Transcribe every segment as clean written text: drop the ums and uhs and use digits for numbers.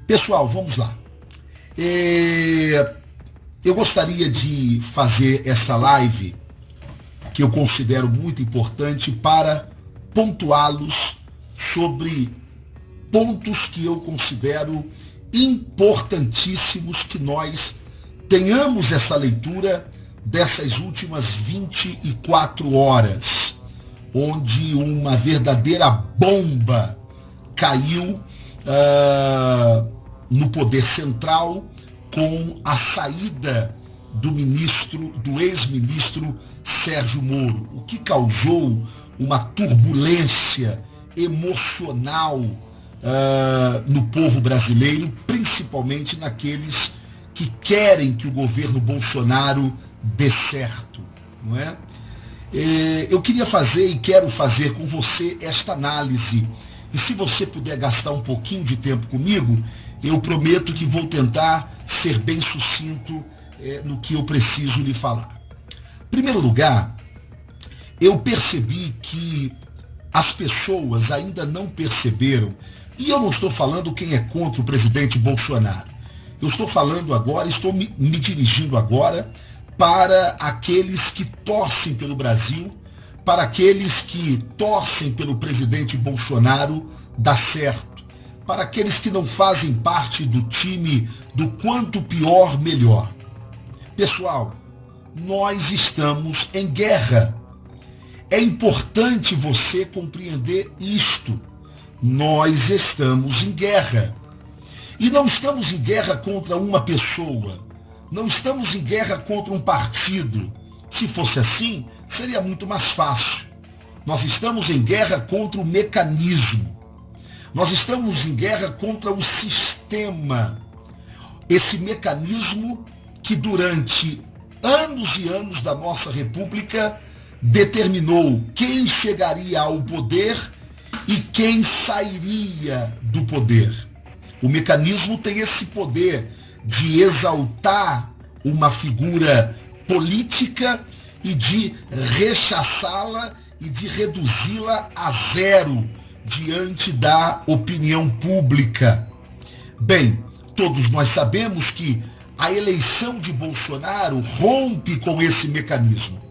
Pessoal, vamos lá. Eu gostaria de fazer essa live, que eu considero muito importante, para pontuá-los sobre pontos que eu considero importantíssimos que nós tenhamos essa leitura dessas últimas 24 horas, onde uma verdadeira bomba caiu no poder central com a saída do ex-ministro Sérgio Moro, o que causou uma turbulência emocional no povo brasileiro, principalmente naqueles que querem que o governo Bolsonaro dê certo, não é? Eu queria fazer e quero fazer com você esta análise, e se você puder gastar um pouquinho de tempo comigo, eu prometo que vou tentar ser bem sucinto no que eu preciso lhe falar. Em primeiro lugar, eu percebi que as pessoas ainda não perceberam, e eu não estou falando quem é contra o presidente Bolsonaro, eu estou falando agora, estou me dirigindo agora para aqueles que torcem pelo Brasil, para aqueles que torcem pelo presidente Bolsonaro dar certo, para aqueles que não fazem parte do time do quanto pior, melhor. Pessoal, nós estamos em guerra. É importante você compreender isto. Nós estamos em guerra. E não estamos em guerra contra uma pessoa. Não estamos em guerra contra um partido. Se fosse assim, seria muito mais fácil. Nós estamos em guerra contra o mecanismo. Nós estamos em guerra contra o sistema. Esse mecanismo que durante anos e anos da nossa República determinou quem chegaria ao poder e quem sairia do poder. O mecanismo tem esse poder de exaltar uma figura política e de rechaçá-la e de reduzi-la a zero diante da opinião pública. Bem, todos nós sabemos que a eleição de Bolsonaro rompe com esse mecanismo.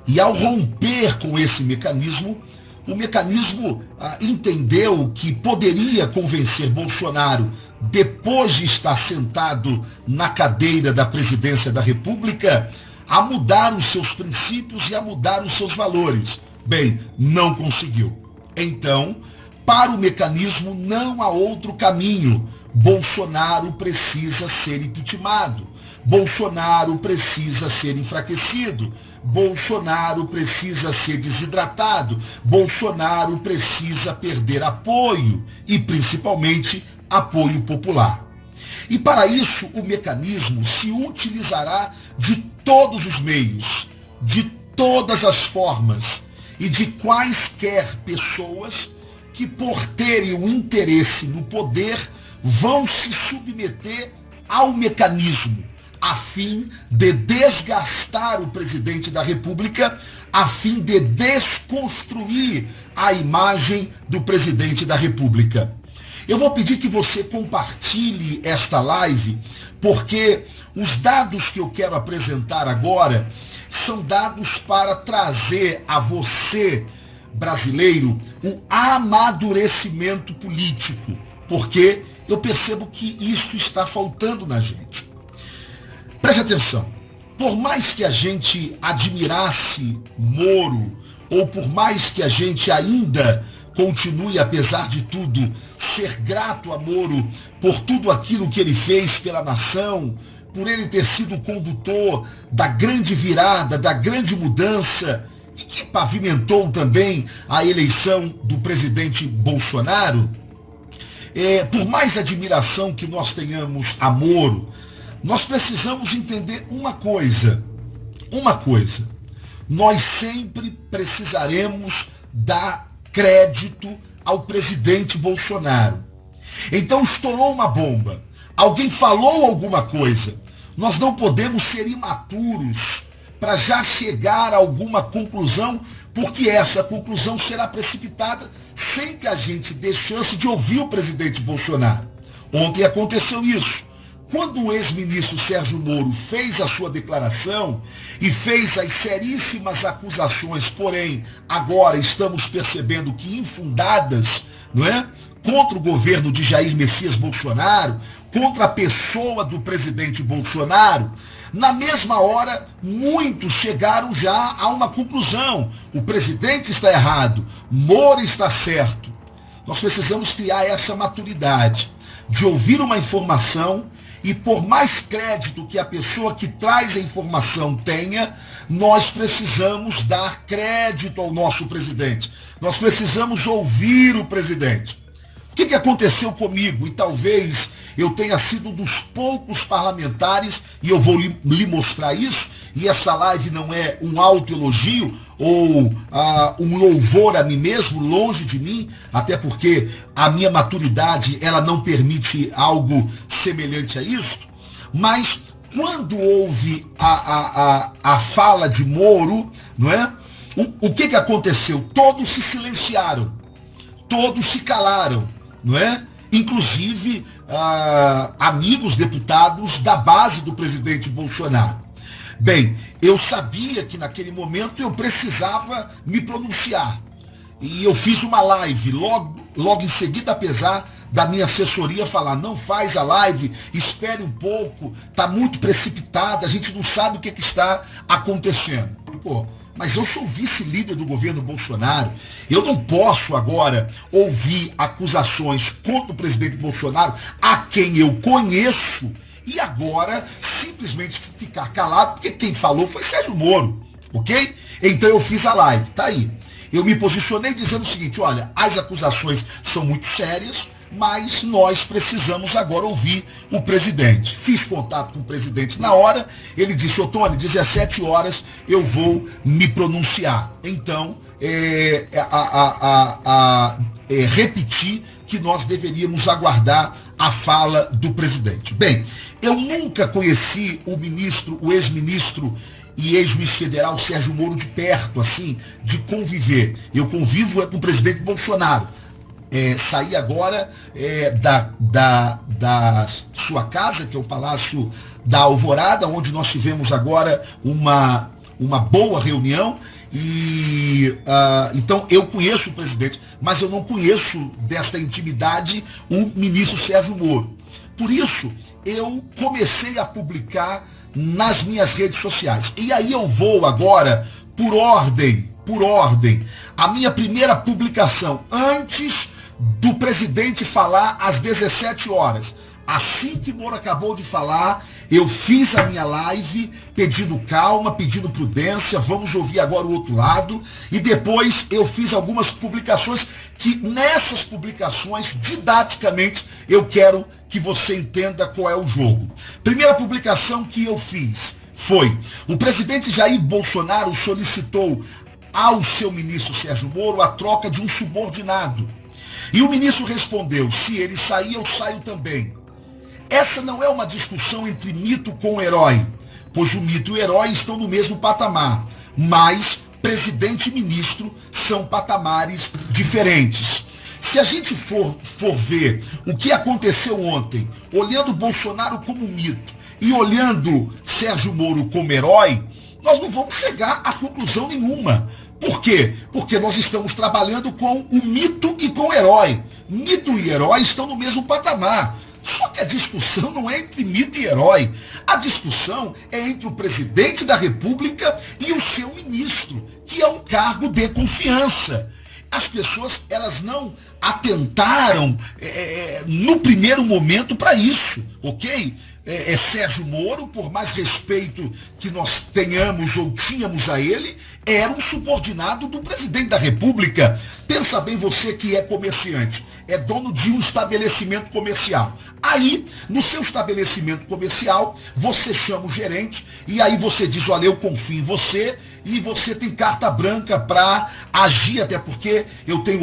E ao romper com esse mecanismo, o mecanismo entendeu que poderia convencer Bolsonaro, depois de estar sentado na cadeira da presidência da República, a mudar os seus princípios e a mudar os seus valores. Bem, não conseguiu. Então, para o mecanismo não há outro caminho. Bolsonaro precisa ser impeachmentado. Bolsonaro precisa ser enfraquecido. Bolsonaro precisa ser desidratado. Bolsonaro precisa perder apoio e, principalmente, apoio popular. E para isso, o mecanismo se utilizará de todos os meios, de todas as formas e de quaisquer pessoas que, por terem um interesse no poder, vão se submeter ao mecanismo, a fim de desgastar o presidente da República, a fim de desconstruir a imagem do presidente da República. Eu vou pedir que você compartilhe esta live, porque os dados que eu quero apresentar agora são dados para trazer a você, brasileiro, o amadurecimento político, porque eu percebo que isso está faltando na gente. Preste atenção, por mais que a gente admirasse Moro, ou por mais que a gente ainda continue, apesar de tudo, ser grato a Moro por tudo aquilo que ele fez pela nação, por ele ter sido o condutor da grande virada, da grande mudança, e que pavimentou também a eleição do presidente Bolsonaro, por mais admiração que nós tenhamos a Moro, nós precisamos entender uma coisa, nós sempre precisaremos dar crédito ao presidente Bolsonaro. Então estourou uma bomba, alguém falou alguma coisa, nós não podemos ser imaturos para já chegar a alguma conclusão, porque essa conclusão será precipitada sem que a gente dê chance de ouvir o presidente Bolsonaro. Ontem aconteceu isso. Quando o ex-ministro Sérgio Moro fez a sua declaração e fez as seríssimas acusações, porém, agora estamos percebendo que infundadas, não é? Contra o governo de Jair Messias Bolsonaro, contra a pessoa do presidente Bolsonaro, na mesma hora, muitos chegaram já a uma conclusão. O presidente está errado, Moro está certo. Nós precisamos criar essa maturidade de ouvir uma informação e, por mais crédito que a pessoa que traz a informação tenha, nós precisamos dar crédito ao nosso presidente. Nós precisamos ouvir o presidente. O que aconteceu comigo? E talvez eu tenha sido um dos poucos parlamentares, e eu vou lhe mostrar isso, e essa live não é um autoelogio ou um louvor a mim mesmo, longe de mim, até porque a minha maturidade ela não permite algo semelhante a isso, mas quando houve a fala de Moro, não é? O que aconteceu? Todos se silenciaram, todos se calaram, não é? Inclusive amigos deputados da base do presidente Bolsonaro. Bem, eu sabia que naquele momento eu precisava me pronunciar. E eu fiz uma live logo em seguida, apesar da minha assessoria falar, não faz a live, espere um pouco, está muito precipitada, a gente não sabe o que está acontecendo. Pô, mas eu sou vice-líder do governo Bolsonaro, eu não posso agora ouvir acusações contra o presidente Bolsonaro, a quem eu conheço, e agora simplesmente ficar calado, porque quem falou foi Sérgio Moro, ok? Então eu fiz a live, tá aí. Eu me posicionei dizendo o seguinte, olha, as acusações são muito sérias, mas nós precisamos agora ouvir o presidente. Fiz contato com o presidente na hora, ele disse, Tony, 17 horas eu vou me pronunciar. Então, repetir que nós deveríamos aguardar a fala do presidente. Bem, eu nunca conheci o ex-ministro e ex-juiz federal Sérgio Moro de perto, assim, de conviver. Eu convivo com o presidente Bolsonaro. Saí agora da sua casa, que é o Palácio da Alvorada, onde nós tivemos agora uma boa reunião. E então eu conheço o presidente, mas eu não conheço desta intimidade o ministro Sérgio Moro. Por isso, eu comecei a publicar nas minhas redes sociais. E aí eu vou agora, por ordem, a minha primeira publicação, antes do presidente falar às 17 horas. Assim que Moro acabou de falar, eu fiz a minha live pedindo calma, pedindo prudência, vamos ouvir agora o outro lado, e depois eu fiz algumas publicações que nessas publicações, didaticamente, eu quero que você entenda qual é o jogo. Primeira publicação que eu fiz foi, o presidente Jair Bolsonaro solicitou ao seu ministro Sérgio Moro a troca de um subordinado. E o ministro respondeu, se ele sair, eu saio também. Essa não é uma discussão entre mito com herói, pois o mito e o herói estão no mesmo patamar, mas presidente e ministro são patamares diferentes. Se a gente for ver o que aconteceu ontem, olhando Bolsonaro como mito e olhando Sérgio Moro como herói, nós não vamos chegar a conclusão nenhuma. Por quê? Porque nós estamos trabalhando com o mito e com o herói. Mito e herói estão no mesmo patamar. Só que a discussão não é entre mito e herói. A discussão é entre o presidente da República e o seu ministro, que é um cargo de confiança. As pessoas, elas não atentaram no primeiro momento para isso, ok? Sérgio Moro, por mais respeito que nós tenhamos ou tínhamos a ele, era um subordinado do presidente da República. Pensa bem você que é comerciante, é dono de um estabelecimento comercial. Aí, no seu estabelecimento comercial, você chama o gerente e aí você diz, olha, eu confio em você e você tem carta branca para agir, até porque eu tenho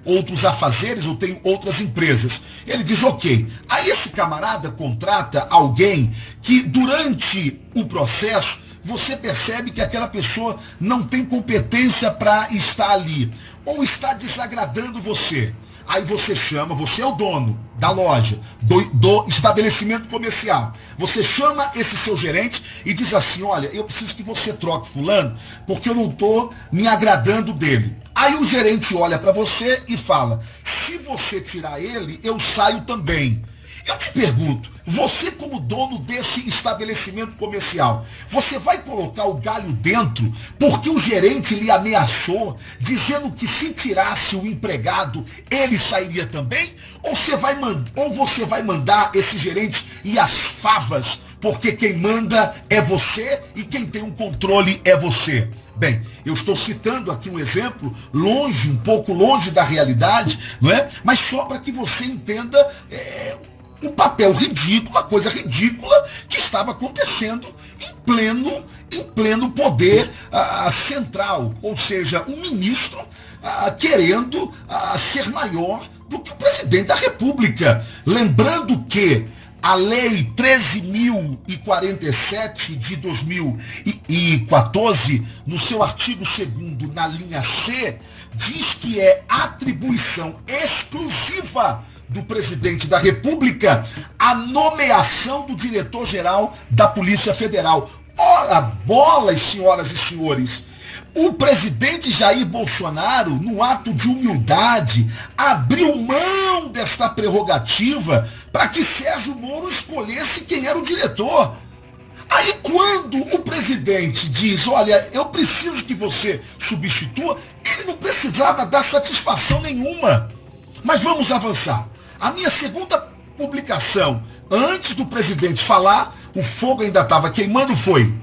outros afazeres, eu tenho outras empresas. Ele diz, ok. Aí esse camarada contrata alguém que durante o processo você percebe que aquela pessoa não tem competência para estar ali, ou está desagradando você. Aí você chama, você é o dono da loja, do estabelecimento comercial. Você chama esse seu gerente e diz assim, olha, eu preciso que você troque fulano, porque eu não estou me agradando dele. Aí o gerente olha para você e fala, se você tirar ele, eu saio também. Eu te pergunto, você como dono desse estabelecimento comercial, você vai colocar o galho dentro porque o gerente lhe ameaçou, dizendo que se tirasse o empregado, ele sairia também? Ou você vai mandar esse gerente ir às favas, porque quem manda é você e quem tem um controle é você? Bem, eu estou citando aqui um exemplo um pouco longe da realidade, não é? Mas só para que você entenda o papel ridículo, a coisa ridícula que estava acontecendo em pleno poder central, ou seja, um ministro querendo ser maior do que o presidente da República. Lembrando que a Lei 13.047 de 2014, no seu artigo 2º, na linha C, diz que é atribuição exclusiva do presidente da República a nomeação do diretor-geral da Polícia Federal. Ora bolas, senhoras e senhores! O presidente Jair Bolsonaro, no ato de humildade, abriu mão desta prerrogativa para que Sérgio Moro escolhesse quem era o diretor. Aí quando o presidente diz, olha, eu preciso que você substitua, ele não precisava dar satisfação nenhuma. Mas vamos avançar. A minha segunda publicação, antes do presidente falar, o fogo ainda estava queimando, foi: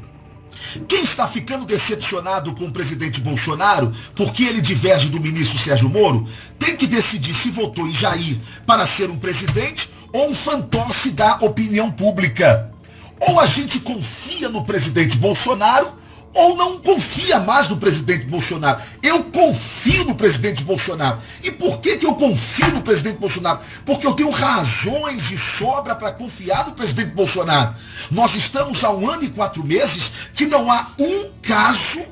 quem está ficando decepcionado com o presidente Bolsonaro, porque ele diverge do ministro Sérgio Moro, tem que decidir se votou em Jair para ser um presidente ou um fantoche da opinião pública. Ou a gente confia no presidente Bolsonaro, ou não confia mais no presidente Bolsonaro. Eu confio no presidente Bolsonaro. E por que eu confio no presidente Bolsonaro? Porque eu tenho razões de sobra para confiar no presidente Bolsonaro. Nós estamos há 1 ano e 4 meses que não há um caso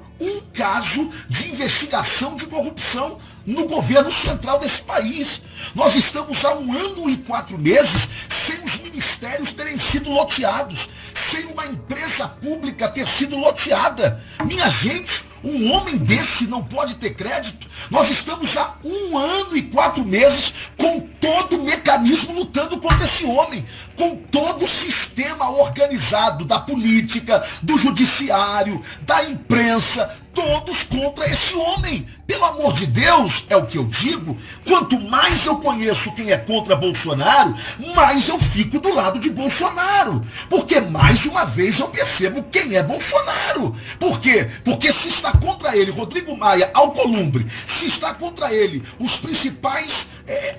de investigação de corrupção no governo central desse país. Nós estamos há 1 ano e 4 meses sem os ministérios terem sido loteados, sem uma empresa pública ter sido loteada. Minha gente, um homem desse não pode ter crédito. Nós estamos há 1 ano e 4 meses com todo o mecanismo lutando contra esse homem, com todo o sistema organizado da política, do judiciário, da imprensa, todos contra esse homem. Pelo amor de Deus, é o que eu digo, quanto mais eu conheço quem é contra Bolsonaro, mais eu fico do lado de Bolsonaro. Porque mais uma vez eu percebo quem é Bolsonaro. Por quê? Porque se está contra ele Rodrigo Maia, Alcolumbre, se está contra ele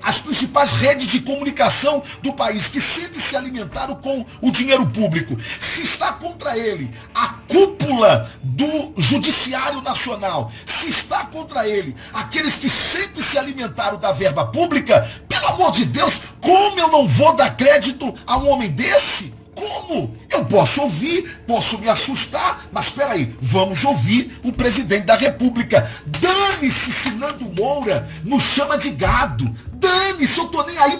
as principais redes de comunicação do país, que sempre se alimentaram com o dinheiro público, se está contra ele a cúpula do Judiciário Nacional, se está contra ele aqueles que sempre se alimentaram da verba pública, pelo amor de Deus, como eu não vou dar crédito a um homem desse? Como? Eu posso ouvir, posso me assustar, mas espera aí, vamos ouvir o presidente da República. Dane-se se Nando Moura nos chama de gado. Dane-se, eu tô nem aí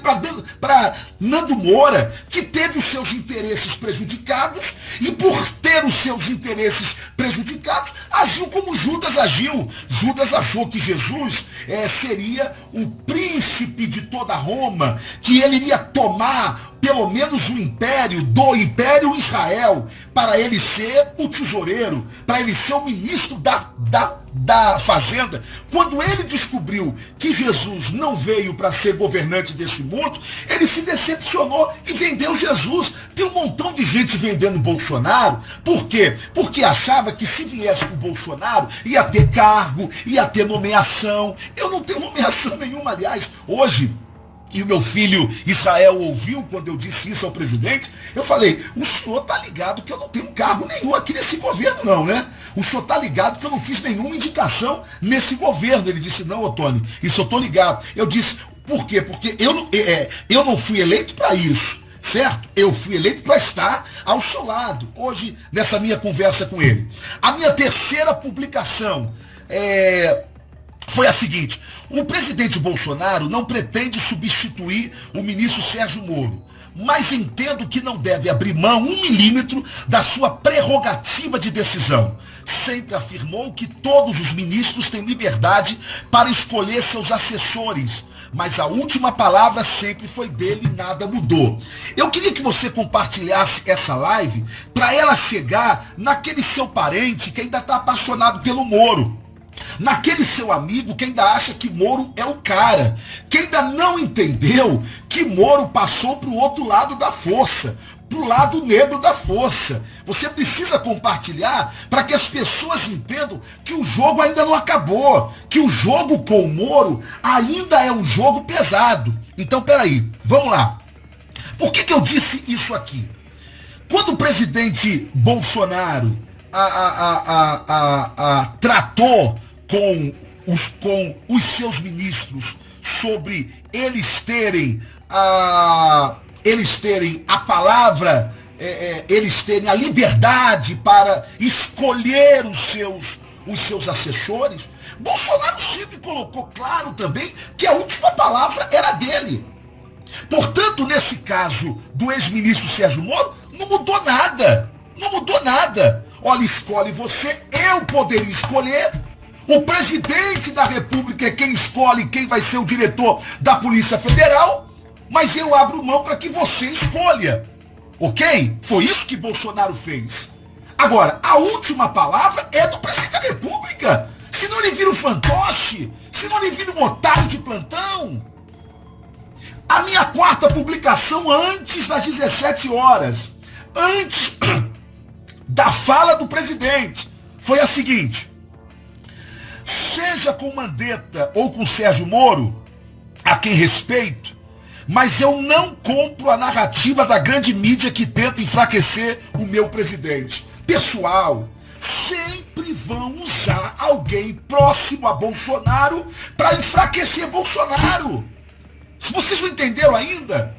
para Nando Moura, que teve os seus interesses prejudicados e por ter os seus interesses prejudicados, agiu como Judas agiu. Judas achou que Jesus seria o príncipe de toda Roma, que ele iria tomar pelo menos o império do Império Israel, para ele ser o tesoureiro, para ele ser o ministro da fazenda. Quando ele descobriu que Jesus não veio para ser governante desse mundo, ele se decepcionou e vendeu Jesus. Tem um montão de gente vendendo Bolsonaro. Por quê? Porque achava que se viesse com o Bolsonaro ia ter cargo, ia ter nomeação. Eu não tenho nomeação nenhuma, aliás. Hoje, e o meu filho Israel ouviu quando eu disse isso ao presidente, eu falei, o senhor está ligado que eu não tenho cargo nenhum aqui nesse governo não, né? O senhor está ligado que eu não fiz nenhuma indicação nesse governo. Ele disse, não, Otônio, isso eu estou ligado. Eu disse, por quê? Porque eu não fui eleito para isso, certo? Eu fui eleito para estar ao seu lado, hoje, nessa minha conversa com ele. A minha terceira publicação foi a seguinte: o presidente Bolsonaro não pretende substituir o ministro Sérgio Moro, mas entendo que não deve abrir mão 1 milímetro da sua prerrogativa de decisão. Sempre afirmou que todos os ministros têm liberdade para escolher seus assessores, mas a última palavra sempre foi dele e nada mudou. Eu queria que você compartilhasse essa live para ela chegar naquele seu parente que ainda está apaixonado pelo Moro, naquele seu amigo que ainda acha que Moro é o cara, que ainda não entendeu que Moro passou para o outro lado da força, para o lado negro da força. Você precisa compartilhar para que as pessoas entendam que o jogo ainda não acabou, que o jogo com o Moro ainda é um jogo pesado. Então, peraí, vamos lá. Por que eu disse isso aqui? Quando o presidente Bolsonaro tratou com os seus ministros sobre eles terem a palavra, eles terem a liberdade para escolher os seus assessores, Bolsonaro sempre colocou claro também que a última palavra era dele. Portanto, nesse caso do ex-ministro Sérgio Moro, não mudou nada. Não mudou nada. Olha, escolhe você, eu poderia escolher. O presidente da República é quem escolhe quem vai ser o diretor da Polícia Federal, mas eu abro mão para que você escolha. Ok? Foi isso que Bolsonaro fez. Agora, a última palavra é do presidente da República. Senão ele vira um fantoche, senão ele vira um otário de plantão. A minha quarta publicação antes das 17 horas, antes da fala do presidente, foi a seguinte: seja com Mandetta ou com Sérgio Moro, a quem respeito, mas eu não compro a narrativa da grande mídia que tenta enfraquecer o meu presidente. Pessoal, sempre vão usar alguém próximo a Bolsonaro para enfraquecer Bolsonaro. Se vocês não entenderam ainda,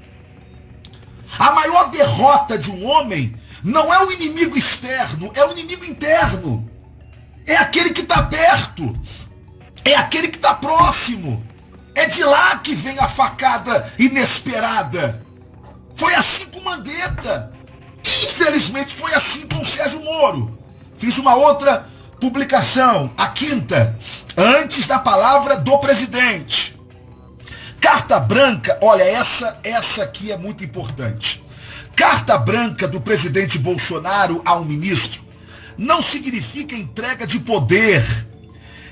a maior derrota de um homem não é o inimigo externo, é o inimigo interno. É aquele que está perto, é aquele que está próximo. É de lá que vem a facada inesperada. Foi assim com Mandetta. Infelizmente foi assim com o Sérgio Moro. Fiz uma outra publicação, a quinta, antes da palavra do presidente. Carta branca, olha, essa aqui é muito importante. Carta branca do presidente Bolsonaro a um ministro não significa entrega de poder,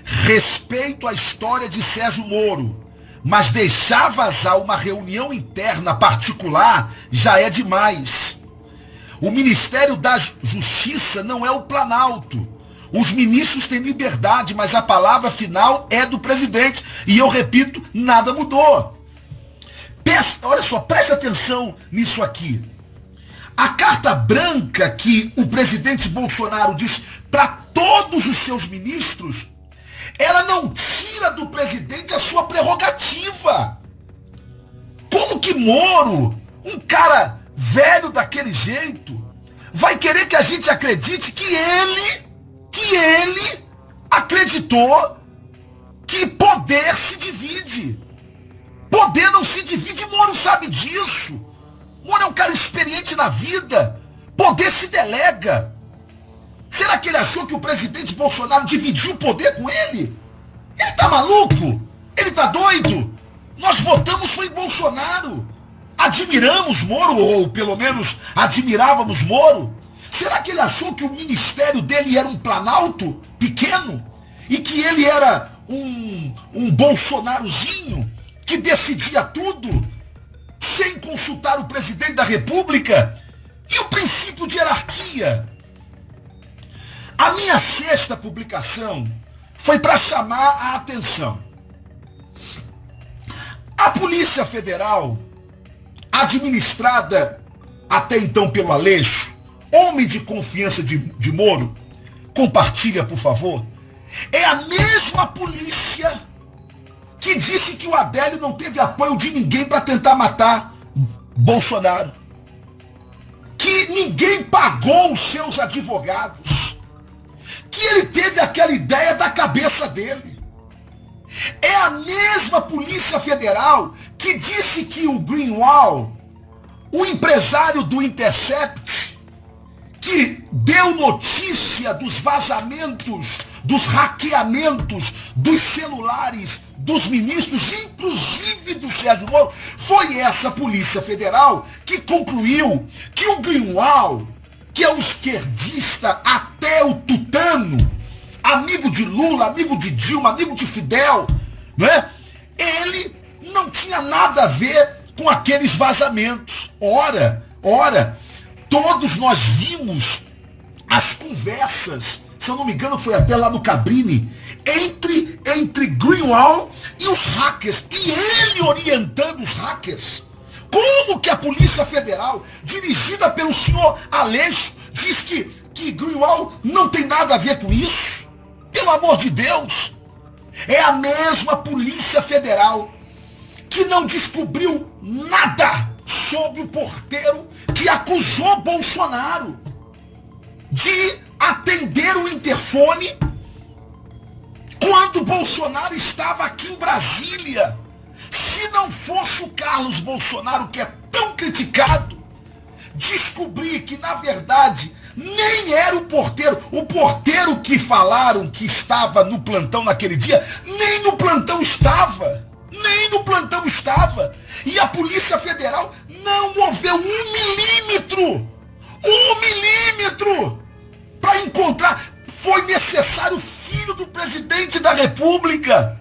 respeito à história de Sérgio Moro, mas deixar vazar uma reunião interna particular já é demais. O Ministério da Justiça não é o Planalto. Os ministros têm liberdade, mas a palavra final é do presidente. E eu repito, nada mudou. Olha só, preste atenção nisso aqui. A carta branca que o presidente Bolsonaro diz para todos os seus ministros, ela não tira do presidente a sua prerrogativa. Como que Moro, um cara velho daquele jeito, vai querer que a gente acredite que ele acreditou que poder se divide? Poder não se divide, Moro sabe disso. Moro é um cara experiente na vida. Poder se delega. Será que ele achou que o presidente Bolsonaro dividiu o poder com ele? Ele tá maluco? Ele tá doido? Nós votamos foi em Bolsonaro. Admiramos Moro, ou pelo menos admirávamos Moro. Será que ele achou que o ministério dele era um planalto pequeno? E que ele era um Bolsonarozinho que decidia tudo sem consultar o presidente da República? E o princípio de hierarquia? A minha sexta publicação foi para chamar a atenção. A Polícia Federal, administrada até então pelo Aleixo, homem de confiança de Moro, compartilha, por favor, é a mesma polícia que disse que o Adélio não teve apoio de ninguém para tentar matar Bolsonaro, que ninguém pagou os seus advogados, que ele teve aquela ideia da cabeça dele. É a mesma Polícia Federal que disse que o Greenwald, o empresário do Intercept, que deu notícia dos vazamentos, dos hackeamentos dos celulares dos ministros, inclusive do Sérgio Moro, foi essa Polícia Federal que concluiu que o Greenwald, que é um esquerdista até o tutano, amigo de Lula, amigo de Dilma, amigo de Fidel, né? Ele não tinha nada a ver com aqueles vazamentos. Ora, todos nós vimos as conversas, se eu não me engano foi até lá no Cabrini, entre Greenwald e os hackers, e ele orientando os hackers. Como que a Polícia Federal, dirigida pelo senhor Aleixo, diz que Greenwald não tem nada a ver com isso? Pelo amor de Deus! É a mesma Polícia Federal que não descobriu nada sobre o porteiro que acusou Bolsonaro de atender o interfone quando Bolsonaro estava aqui em Brasília. Se não fosse o Carlos Bolsonaro, que é tão criticado, descobrir que, na verdade, nem era o porteiro que falaram que estava no plantão naquele dia, nem no plantão estava. E a Polícia Federal não moveu um milímetro para encontrar. Foi necessário o filho do presidente da República.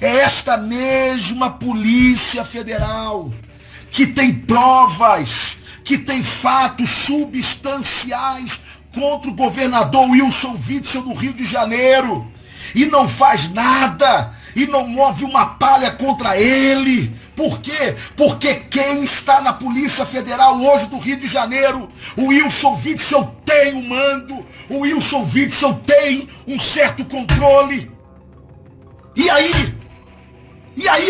É esta mesma Polícia Federal que tem provas, que tem fatos substanciais contra o governador Wilson Witzel no Rio de Janeiro e não faz nada e não move uma palha contra ele. Por quê? Porque quem está na Polícia Federal hoje do Rio de Janeiro, o Wilson Witzel tem o mando, o Wilson Witzel tem um certo controle. E aí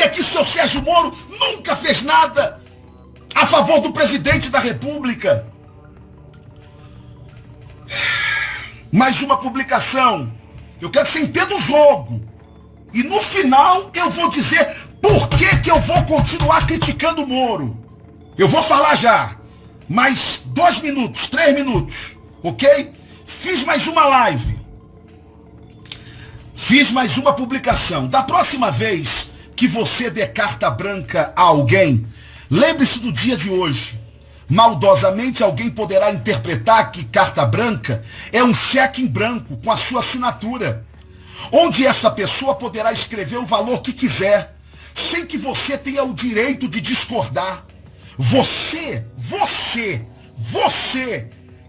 é que o seu Sérgio Moro nunca fez nada a favor do presidente da República. Mais uma publicação. Eu quero que você entenda o jogo. E no final eu vou dizer por que eu vou continuar criticando o Moro. Eu vou falar já. Mais 2 minutos, 3 minutos. Ok? Fiz mais uma live. Fiz mais uma publicação. Da próxima vez que você der carta branca a alguém, lembre-se do dia de hoje. Maldosamente alguém poderá interpretar que carta branca é um cheque em branco com a sua assinatura, onde essa pessoa poderá escrever o valor que quiser, sem que você tenha o direito de discordar. Você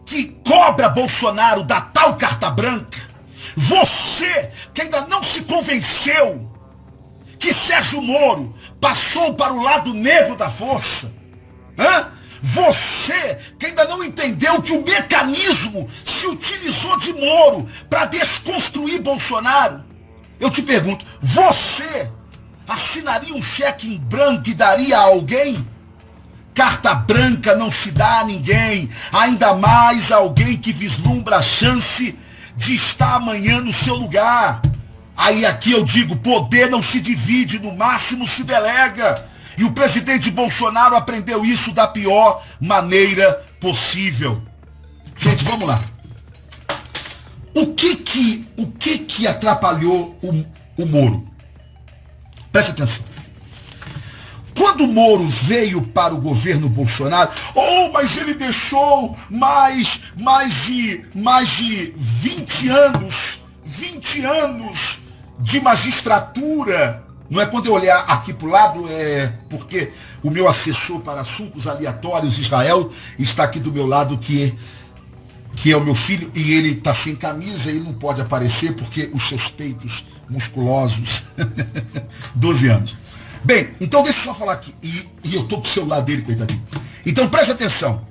que cobra Bolsonaro da tal carta branca, você que ainda não se convenceu que Sérgio Moro passou para o lado negro da força, você que ainda não entendeu que o mecanismo se utilizou de Moro para desconstruir Bolsonaro, eu te pergunto, você assinaria um cheque em branco e daria a alguém? Carta branca não se dá a ninguém, ainda mais a alguém que vislumbra a chance de estar amanhã no seu lugar. Aí aqui eu digo, poder não se divide, no máximo se delega. E o presidente Bolsonaro aprendeu isso da pior maneira possível. Gente, vamos lá. O que atrapalhou o Moro? Preste atenção. Quando o Moro veio para o governo Bolsonaro, mas ele deixou mais de 20 anos de magistratura. Não é quando eu olhar aqui para o lado, porque o meu assessor para assuntos aleatórios, Israel, está aqui do meu lado, que é o meu filho, e ele está sem camisa, ele não pode aparecer porque os seus peitos musculosos, 12 anos. Bem, então deixa eu só falar aqui, e eu estou pro celular dele, coitadinho. Então preste atenção.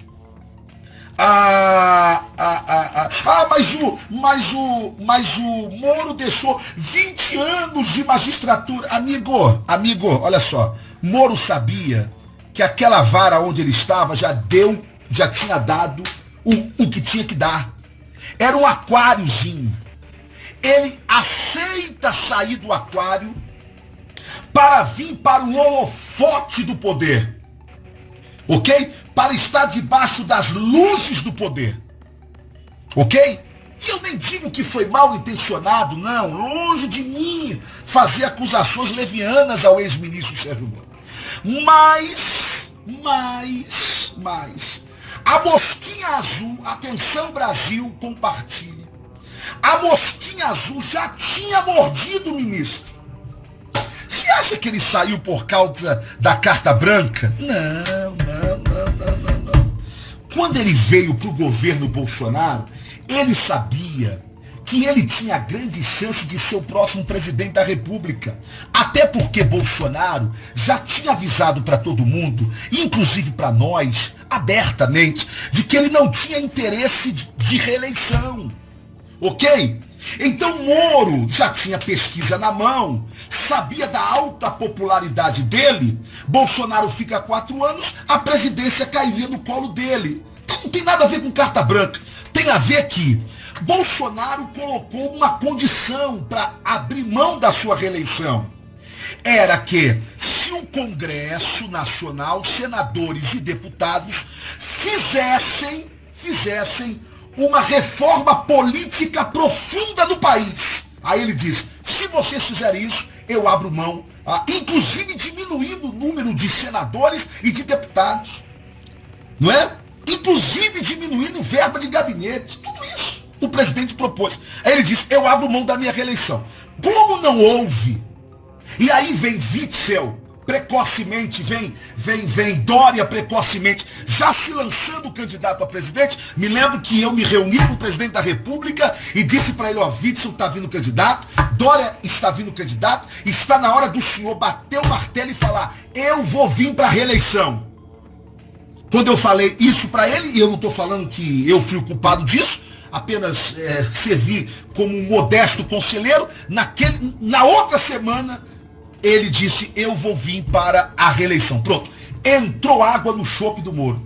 Mas o Moro deixou 20 anos de magistratura. Amigo, olha só. Moro sabia que aquela vara onde ele estava já tinha dado o que tinha que dar. Era um aquáriozinho. Ele aceita sair do aquário para vir para o holofote do poder, ok? Para estar debaixo das luzes do poder, ok? E eu nem digo que foi mal intencionado, não, longe de mim fazer acusações levianas ao ex-ministro Sérgio Moro. Mas, a mosquinha azul, atenção Brasil, compartilhe, a mosquinha azul já tinha mordido o ministro. Você acha que ele saiu por causa da carta branca? Não. Quando ele veio para o governo Bolsonaro, ele sabia que ele tinha grande chance de ser o próximo presidente da República. Até porque Bolsonaro já tinha avisado para todo mundo, inclusive para nós, abertamente, de que ele não tinha interesse de reeleição. Ok? Então Moro já tinha pesquisa na mão, sabia da alta popularidade dele. Bolsonaro fica 4 anos, a presidência cairia no colo dele. Então não tem nada a ver com carta branca. Tem a ver que Bolsonaro colocou uma condição para abrir mão da sua reeleição. Era que, se o Congresso Nacional, senadores e deputados fizessem uma reforma política profunda no país. Aí ele diz, se vocês fizerem isso, eu abro mão, inclusive diminuindo o número de senadores e de deputados. Não é? Inclusive diminuindo verba de gabinete. Tudo isso o presidente propôs. Aí ele diz, eu abro mão da minha reeleição. Como não houve? E aí vem Witzel precocemente, vem Dória precocemente, já se lançando candidato a presidente. Me lembro que eu me reuni com o presidente da República e disse para ele, Witzel está vindo candidato, Dória está vindo candidato, está na hora do senhor bater o martelo e falar, eu vou vir para a reeleição. Quando eu falei isso para ele, e eu não estou falando que eu fui o culpado disso, apenas servi como um modesto conselheiro, na outra semana ele disse, eu vou vir para a reeleição. Pronto, entrou água no chope do Moro.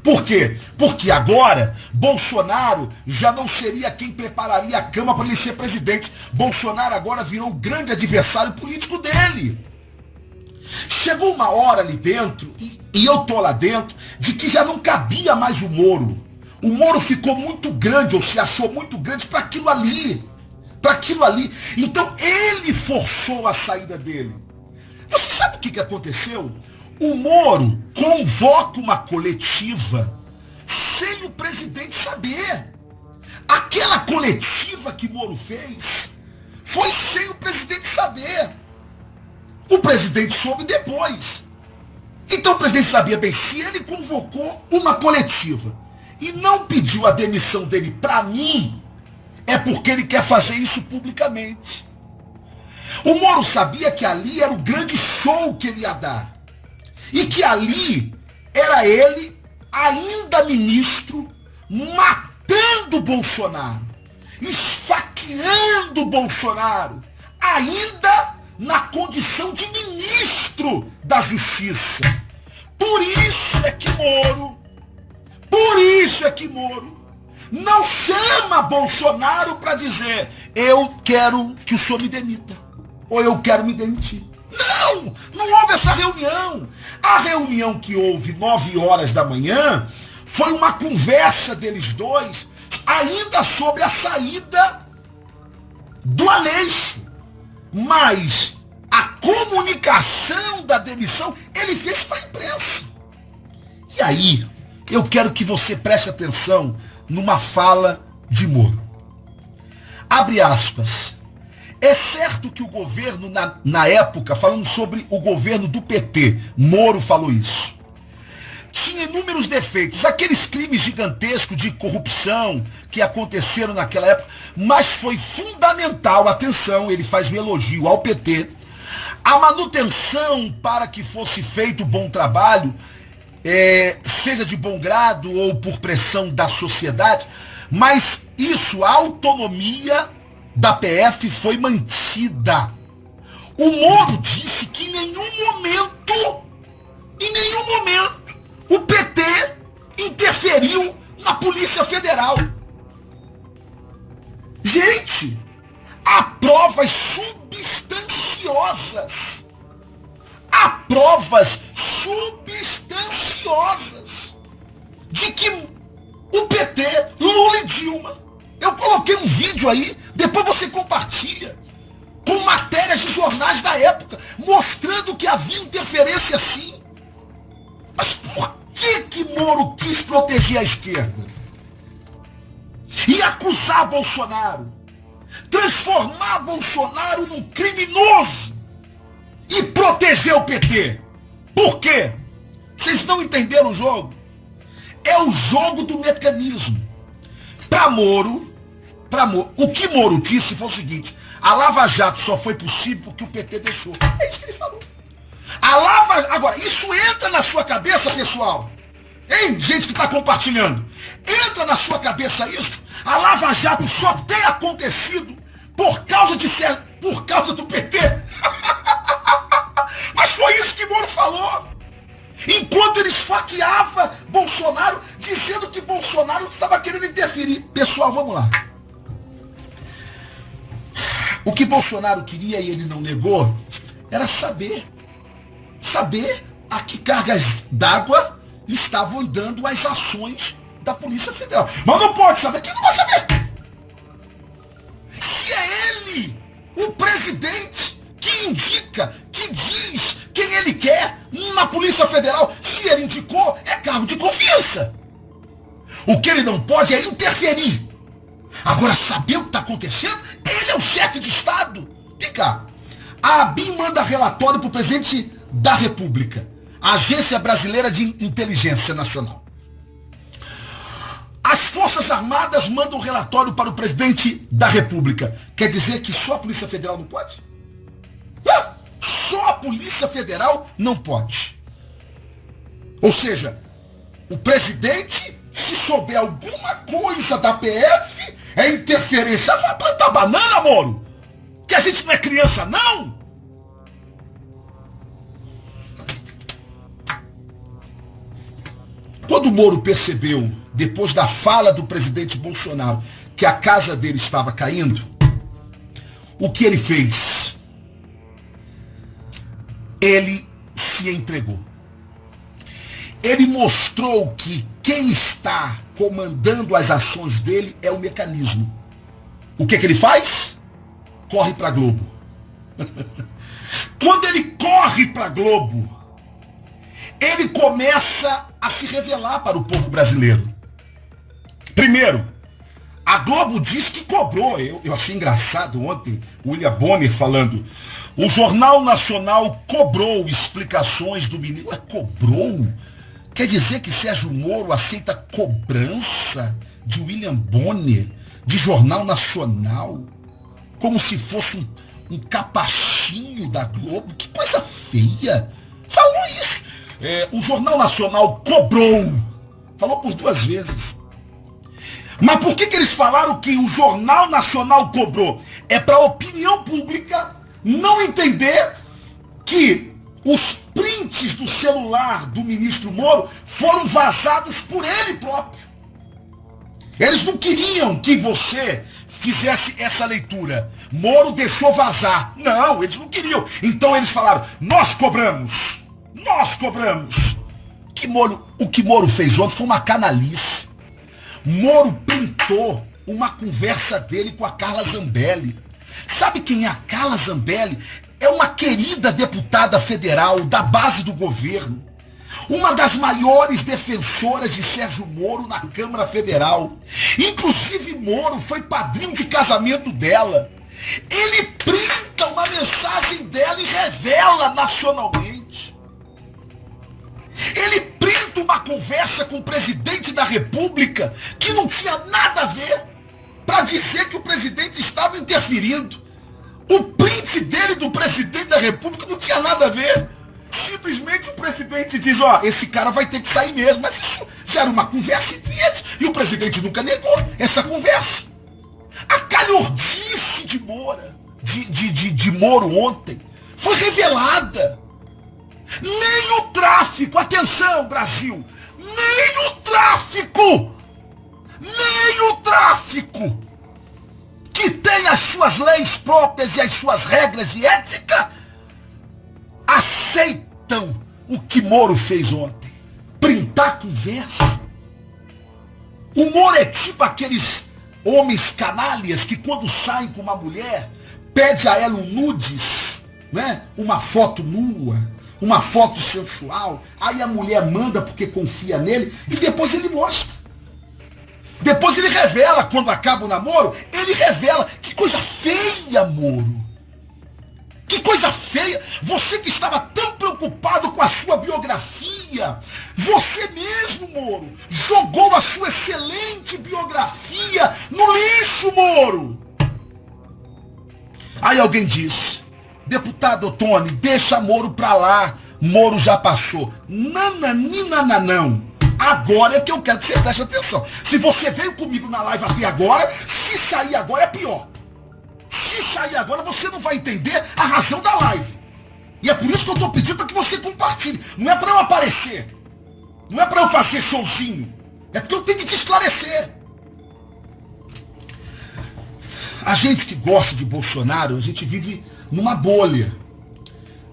Por quê? Porque agora Bolsonaro já não seria quem prepararia a cama para ele ser presidente. Bolsonaro agora virou o grande adversário político dele. Chegou uma hora ali dentro, e eu tô lá dentro, de que já não cabia mais o Moro. O Moro ficou muito grande, ou se achou muito grande para aquilo ali. Então ele forçou a saída dele. Você sabe o que aconteceu? O Moro convoca uma coletiva sem o presidente saber. Aquela coletiva que Moro fez foi sem o presidente saber. O presidente soube depois. Então o presidente sabia bem, se ele convocou uma coletiva e não pediu a demissão dele para mim, é porque ele quer fazer isso publicamente. O Moro sabia que ali era o grande show que ele ia dar. E que ali era ele, ainda ministro, matando Bolsonaro, esfaqueando Bolsonaro, ainda na condição de ministro da Justiça. Por isso é que Moro não chama Bolsonaro para dizer, eu quero que o senhor me demita, ou eu quero me demitir. Não houve essa reunião. A reunião que houve 9 horas da manhã foi uma conversa deles dois, ainda sobre a saída do Aleixo. Mas a comunicação da demissão ele fez para a imprensa. E aí, eu quero que você preste atenção numa fala de Moro. Abre aspas. É certo que o governo, na época, falando sobre o governo do PT, Moro falou isso, tinha inúmeros defeitos, aqueles crimes gigantescos de corrupção que aconteceram naquela época, mas foi fundamental, atenção, ele faz um elogio ao PT, a manutenção para que fosse feito bom trabalho, seja de bom grado ou por pressão da sociedade, mas isso, a autonomia da PF foi mantida. O Moro disse que em nenhum momento, o PT interferiu na Polícia Federal. Gente, Há provas substanciosas. Há provas substanciosas de que o PT, Lula e Dilma, eu coloquei um vídeo aí, depois você compartilha, com matérias de jornais da época, mostrando que havia interferência sim. Mas por que Moro quis proteger a esquerda? E acusar Bolsonaro, transformar Bolsonaro num criminoso e proteger o PT. Por quê? Vocês não entenderam o jogo? É o jogo do mecanismo. Para Moro, o que Moro disse foi o seguinte: a Lava Jato só foi possível porque o PT deixou. É isso que ele falou. Agora, isso entra na sua cabeça, pessoal? Hein, gente que está compartilhando? Entra na sua cabeça isso? A Lava Jato só tem acontecido por causa do PT? Mas foi isso que Moro falou. Enquanto ele esfaqueava Bolsonaro, dizendo que Bolsonaro estava querendo interferir. Pessoal, vamos lá. O que Bolsonaro queria, e ele não negou, era saber a que cargas d'água estavam dando as ações da Polícia Federal. Mas não pode saber. Quem não vai saber? Se é ele, o presidente, que indica, que diz quem ele quer na Polícia Federal, se ele indicou, é cargo de confiança. O que ele não pode é interferir. Agora, saber o que está acontecendo, ele é o chefe de Estado. Vem cá. A ABIN manda relatório para o presidente da República, a Agência Brasileira de Inteligência Nacional. As Forças Armadas mandam relatório para o presidente da República. Quer dizer que só a Polícia Federal não pode? Só a Polícia Federal não pode. Ou seja, o presidente, se souber alguma coisa da PF, é interferência. Vai plantar banana, Moro? Que a gente não é criança, não? Quando o Moro percebeu, depois da fala do presidente Bolsonaro, que a casa dele estava caindo, o que ele fez? Ele se entregou. Ele mostrou que quem está comandando as ações dele é o mecanismo. O que ele faz? Corre para a Globo. Quando ele corre para a Globo, ele começa a se revelar para o povo brasileiro. Primeiro, a Globo diz que cobrou. Eu achei engraçado ontem o William Bonner falando. O Jornal Nacional cobrou explicações do ministro. Ué, cobrou? Quer dizer que Sérgio Moro aceita cobrança de William Bonner, de Jornal Nacional, como se fosse um capachinho da Globo? Que coisa feia. Falou isso. O Jornal Nacional cobrou. Falou por 2 vezes. Mas por que eles falaram que o Jornal Nacional cobrou? É para a opinião pública não entender que os prints do celular do ministro Moro foram vazados por ele próprio. Eles não queriam que você fizesse essa leitura. Moro deixou vazar. Não, eles não queriam. Então eles falaram, nós cobramos. Nós cobramos. O que Moro fez ontem foi uma canalice. Moro printou uma conversa dele com a Carla Zambelli. Sabe quem é a Carla Zambelli? É uma querida deputada federal da base do governo. Uma das maiores defensoras de Sérgio Moro na Câmara Federal. Inclusive Moro foi padrinho de casamento dela. Ele printa uma mensagem dela e revela nacionalmente. Ele printa uma conversa com o presidente da República que não tinha nada a ver, para dizer que o presidente estava interferindo. O print dele do presidente da República não tinha nada a ver. Simplesmente o presidente diz, esse cara vai ter que sair mesmo. Mas isso já era uma conversa entre eles. E o presidente nunca negou essa conversa. A calhordice de Moro ontem foi revelada. Nem o tráfico, atenção Brasil, nem o tráfico que tem tem as suas leis próprias e as suas regras de ética, aceitam o que Moro fez ontem. Printar conversa. O Moro é tipo aqueles homens canalhas que quando saem com uma mulher, pede a ela um nudes, né? Uma foto nua, uma foto sensual, aí a mulher manda porque confia nele e depois ele mostra. Depois ele revela, quando acaba o namoro, ele revela. Que coisa feia, Moro. Que coisa feia. Você que estava tão preocupado com a sua biografia, você mesmo, Moro, jogou a sua excelente biografia no lixo, Moro. Aí alguém diz, deputado Ottoni, deixa Moro pra lá, Moro já passou. Nananina. Agora é que eu quero que você preste atenção. Se você veio comigo na live até agora, se sair agora é pior. Se sair agora, você não vai entender a razão da live. E é por isso que eu estou pedindo para que você compartilhe. Não é para eu aparecer. Não é para eu fazer showzinho. É porque eu tenho que te esclarecer. A gente que gosta de Bolsonaro, a gente vive numa bolha.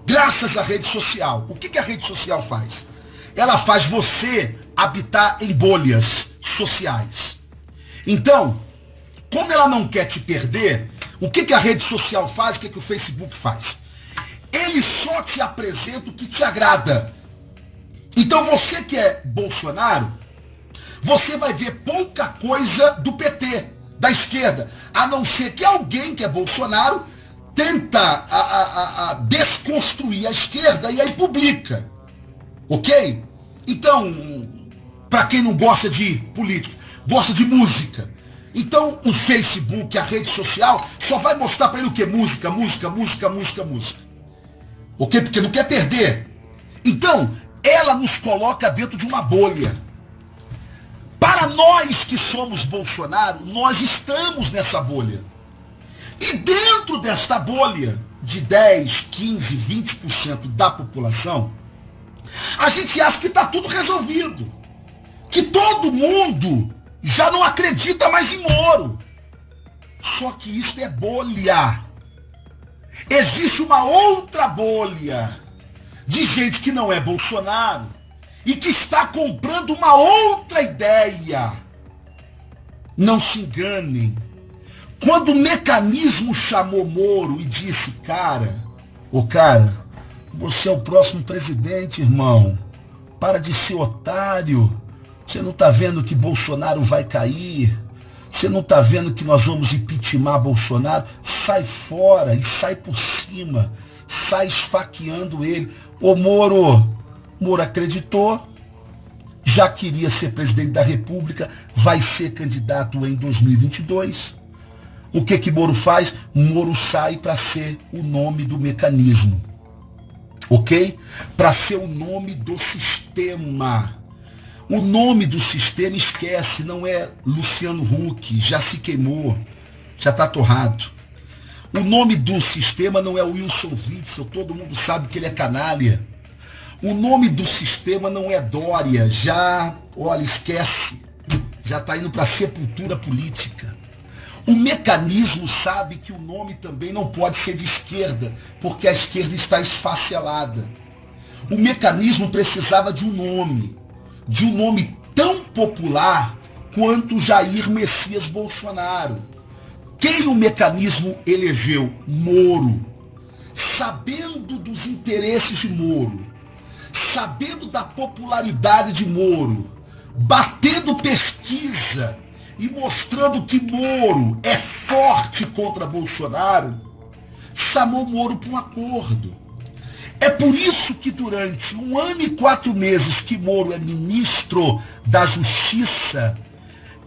Graças à rede social. O que a rede social faz? Ela faz você habitar em bolhas sociais. Então, como ela não quer te perder, o que a rede social faz, o que o Facebook faz? Ele só te apresenta o que te agrada. Então você que é Bolsonaro, você vai ver pouca coisa do PT, da esquerda, a não ser que alguém que é Bolsonaro tenta desconstruir a esquerda e aí publica. Ok? Então, para quem não gosta de política, gosta de música, então o Facebook, a rede social, só vai mostrar para ele o que? Música. Ok? Porque não quer perder. Então, ela nos coloca dentro de uma bolha. Para nós que somos Bolsonaro, nós estamos nessa bolha. E dentro desta bolha de 10, 15, 20% da população, a gente acha que está tudo resolvido. Que todo mundo já não acredita mais em Moro. Só que isso é bolha. Existe uma outra bolha de gente que não é Bolsonaro e que está comprando uma outra ideia. Não se enganem. Quando o mecanismo chamou Moro e disse, cara, você é o próximo presidente, irmão. Para de ser otário. Você não está vendo que Bolsonaro vai cair? Você não está vendo que nós vamos impeachmentar Bolsonaro? Sai fora e sai por cima. Sai esfaqueando ele. Ô Moro acreditou, já queria ser presidente da República, vai ser candidato em 2022. O que Moro faz? Moro sai para ser o nome do mecanismo. Ok? Para ser o nome do sistema. O nome do sistema, esquece, não é Luciano Huck, já se queimou, já está torrado. O nome do sistema não é Wilson Witzel, todo mundo sabe que ele é canalha. O nome do sistema não é Dória, esquece, já está indo para a sepultura política. O mecanismo sabe que o nome também não pode ser de esquerda, porque a esquerda está esfacelada. O mecanismo precisava de um nome tão popular quanto Jair Messias Bolsonaro. Quem o mecanismo elegeu? Moro. Sabendo dos interesses de Moro, sabendo da popularidade de Moro, batendo pesquisa e mostrando que Moro é forte contra Bolsonaro, chamou Moro para um acordo. É por isso que durante 1 ano e 4 meses que Moro é ministro da Justiça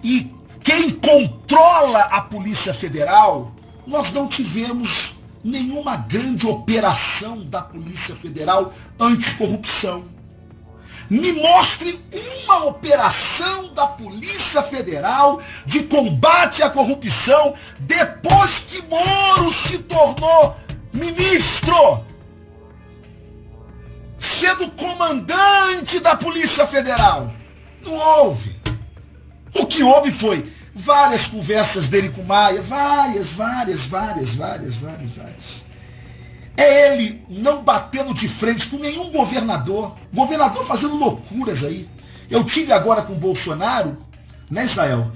e quem controla a Polícia Federal, nós não tivemos nenhuma grande operação da Polícia Federal anticorrupção. Me mostrem uma operação da Polícia Federal de combate à corrupção depois que Moro se tornou ministro, sendo comandante da Polícia Federal. Não houve. O que houve foi várias conversas dele com Maia, várias. É ele não batendo de frente com nenhum governador fazendo loucuras aí. Eu tive agora com o Bolsonaro, né, Israel?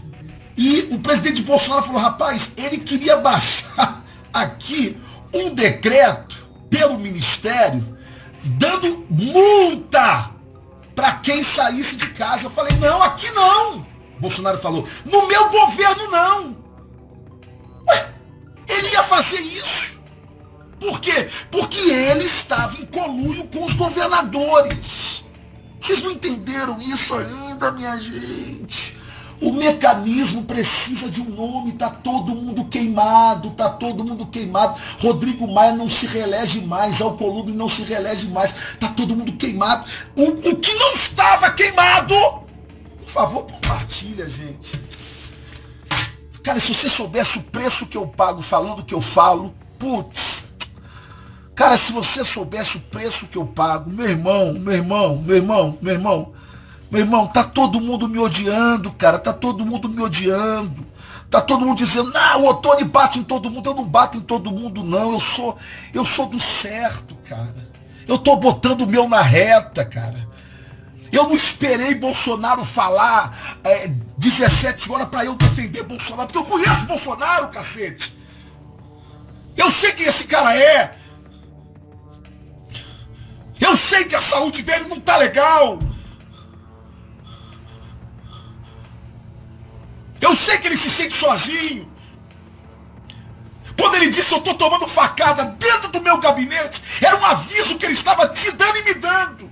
E o presidente Bolsonaro falou, rapaz, ele queria baixar aqui um decreto pelo Ministério dando multa para quem saísse de casa. Eu falei, não, aqui não. Bolsonaro falou, no meu governo não. Ué, ele ia fazer isso. Por quê? Porque ele estava em conluio com os governadores. Vocês não entenderam isso ainda, minha gente? O mecanismo precisa de um nome, tá todo mundo queimado. Rodrigo Maia não se reelege mais, Alcolumbre não se reelege mais, tá todo mundo queimado. O que não estava queimado, por favor, compartilha, gente. Cara, se você soubesse o preço que eu pago falando o que eu falo, putz. Cara, se você soubesse o preço que eu pago, meu irmão, tá todo mundo me odiando, cara, tá todo mundo dizendo, não, o Ottoni bate em todo mundo. Eu não bato em todo mundo, não, eu sou do certo, cara. Eu tô botando o meu na reta, cara. Eu não esperei Bolsonaro falar 17 horas pra eu defender Bolsonaro, porque eu conheço Bolsonaro, cacete. Eu sei quem esse cara é. Eu sei que a saúde dele não tá legal. Eu sei que ele se sente sozinho. Quando ele disse, eu tô tomando facada dentro do meu gabinete, era um aviso que ele estava te dando e me dando.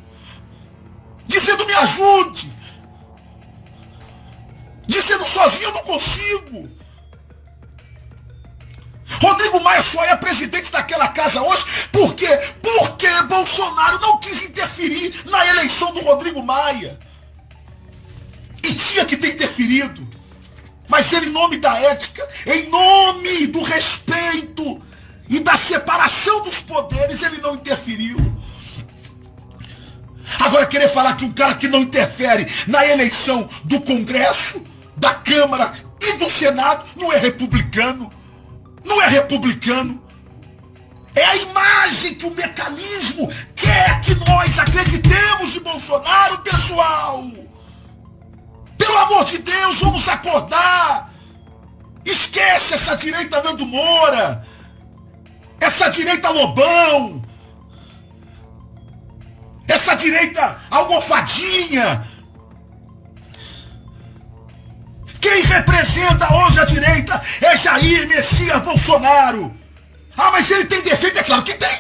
Dizendo, me ajude. Dizendo, sozinho eu não consigo. Rodrigo Maia só é presidente daquela casa hoje por quê? Porque Bolsonaro não quis interferir na eleição do Rodrigo Maia. E tinha que ter interferido. Mas ele, em nome da ética, em nome do respeito e da separação dos poderes, ele não interferiu. Agora querer falar que um cara que não interfere na eleição do Congresso, da Câmara e do Senado não é republicano. Não é republicano. É a imagem que o mecanismo quer que nós acreditemos de Bolsonaro, pessoal. Pelo amor de Deus, vamos acordar. Esquece essa direita Nando Moura, essa direita Lobão, essa direita almofadinha. Quem representa hoje a direita é Jair Messias Bolsonaro. Ah, mas ele tem defeito? É claro que tem.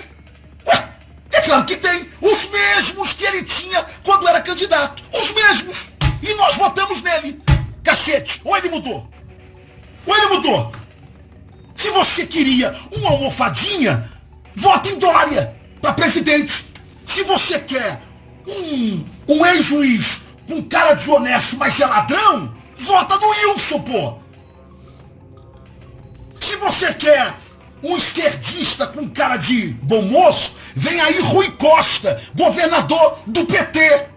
Ué, é claro que tem. Os mesmos que ele tinha quando era candidato. Os mesmos. E nós votamos nele. Cacete. Ou ele mudou. Se você queria uma almofadinha, vota em Dória para presidente. Se você quer um ex-juiz com cara de honesto, mas é ladrão, vota no Wilson, pô. Se você quer um esquerdista com cara de bom moço, vem aí Rui Costa, governador do PT.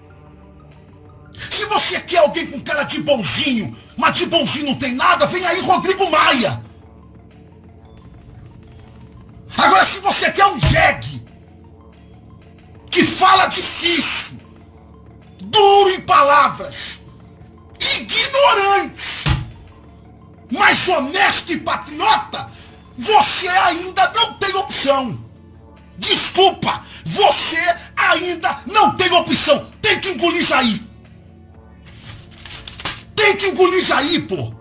Se você quer alguém com cara de bonzinho, mas de bonzinho não tem nada, vem aí Rodrigo Maia. Agora, se você quer um jegue que fala difícil, duro em palavras, ignorante, mas honesto e patriota, você ainda não tem opção. Desculpa, você ainda não tem opção. Tem que engolir Jair. Tem que engolir Jair, pô.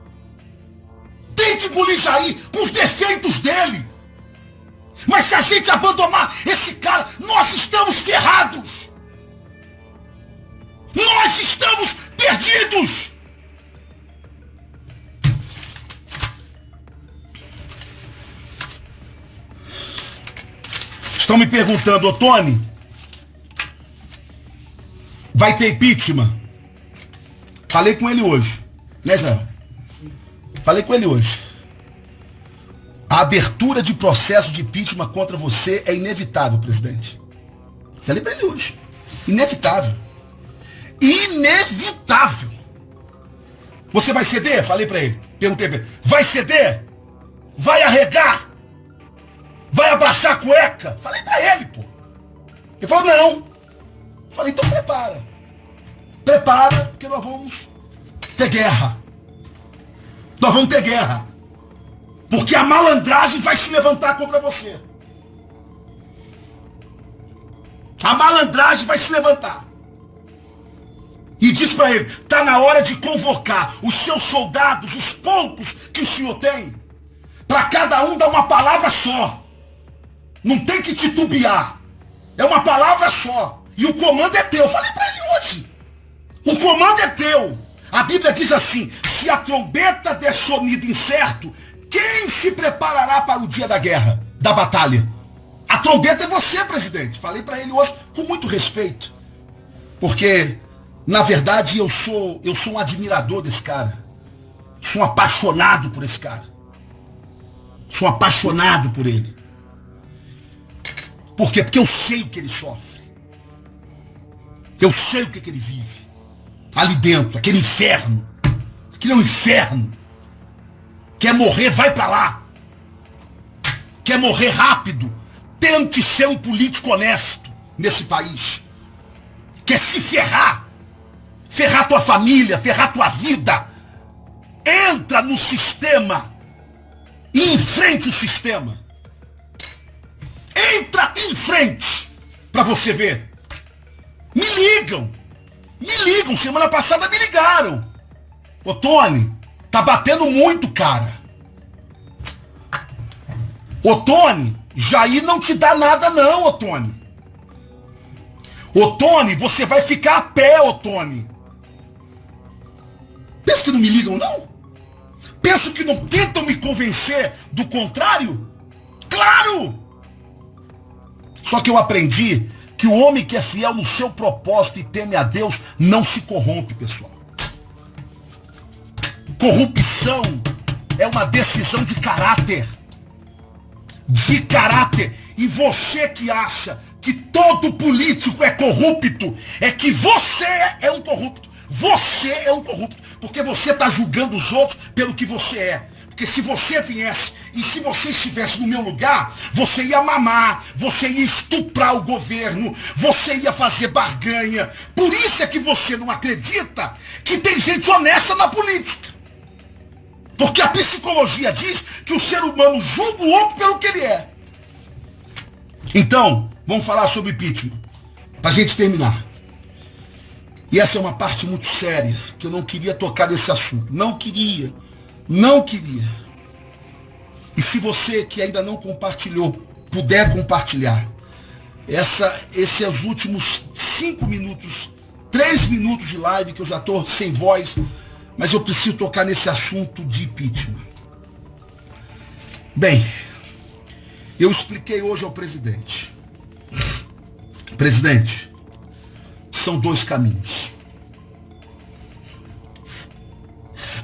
Tem que engolir Jair com os defeitos dele. Mas se a gente abandonar esse cara, nós estamos ferrados. Nós estamos perdidos. Estão me perguntando, Ottoni, vai ter impeachment? Falei com ele hoje, né, Israel? Falei com ele hoje. A abertura de processo de impeachment contra você é inevitável, presidente. Falei para ele hoje. Inevitável. Inevitável. Você vai ceder? Falei para ele. Perguntei pra ele, vai ceder? Vai arregar? Vai abaixar a cueca? Falei pra ele, pô. Ele falou, não. Falei, então prepara. Prepara, porque nós vamos ter guerra. Nós vamos ter guerra. Porque a malandragem vai se levantar contra você. A malandragem vai se levantar. E diz para ele, está na hora de convocar os seus soldados, os poucos que o senhor tem, para cada um dar uma palavra só. Não tem que titubear. É uma palavra só. E o comando é teu. Eu falei para ele hoje. O comando é teu. A Bíblia diz assim, se a trombeta der sonido incerto, quem se preparará para o dia da guerra, da batalha? A trombeta é você, presidente. Falei para ele hoje com muito respeito. Porque, na verdade, eu sou um admirador desse cara. Sou um apaixonado por esse cara. Sou apaixonado por ele. Por quê? Porque eu sei o que ele sofre. Eu sei o que ele vive. Ali dentro, aquele inferno. Aquilo é um inferno. Quer morrer, vai pra lá. Quer morrer rápido, tente ser um político honesto nesse país. Quer se ferrar. Ferrar tua família, ferrar tua vida. Entra no sistema e enfrente o sistema. Entra em frente pra você ver. Me ligam. Semana passada me ligaram. Ô Tony, tá batendo muito, cara. Ô Tony, Jair não te dá nada não, ô Tony. Ô Tony, você vai ficar a pé, ô Tony. Pensa que não me ligam não? Pensa que não tentam me convencer do contrário? Claro! Só que eu aprendi que o homem que é fiel no seu propósito e teme a Deus não se corrompe, pessoal. Corrupção é uma decisão de caráter. De caráter. E você que acha que todo político é corrupto, é que você é um corrupto. Você é um corrupto. Porque você está julgando os outros pelo que você é. Porque se você viesse e se você estivesse no meu lugar, você ia mamar, você ia estuprar o governo, você ia fazer barganha. Por isso é que você não acredita que tem gente honesta na política. Porque a psicologia diz que o ser humano julga o outro pelo que ele é. Então, vamos falar sobre impeachment, para a gente terminar. E essa é uma parte muito séria, que eu não queria tocar nesse assunto. Não queria. E se você que ainda não compartilhou, puder compartilhar, esses os últimos 5 minutos, 3 minutos de live, que eu já estou sem voz, mas eu preciso tocar nesse assunto de impeachment. Bem, eu expliquei hoje ao presidente. Presidente, são 2 caminhos.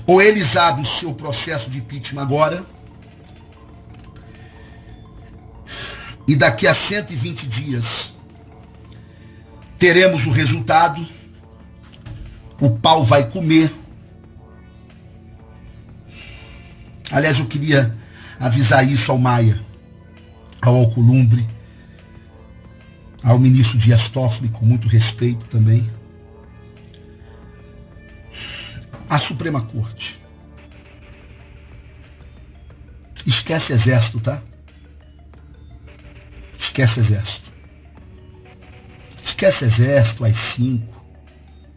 Ou eles abrem o seu processo de impeachment agora, e daqui a 120 dias teremos o resultado, o pau vai comer. Aliás, eu queria avisar isso ao Maia, ao Alcolumbre, ao ministro Dias Toffoli, com muito respeito também. A Suprema Corte. Esquece exército, tá? Esquece exército. Esquece exército, AI-5.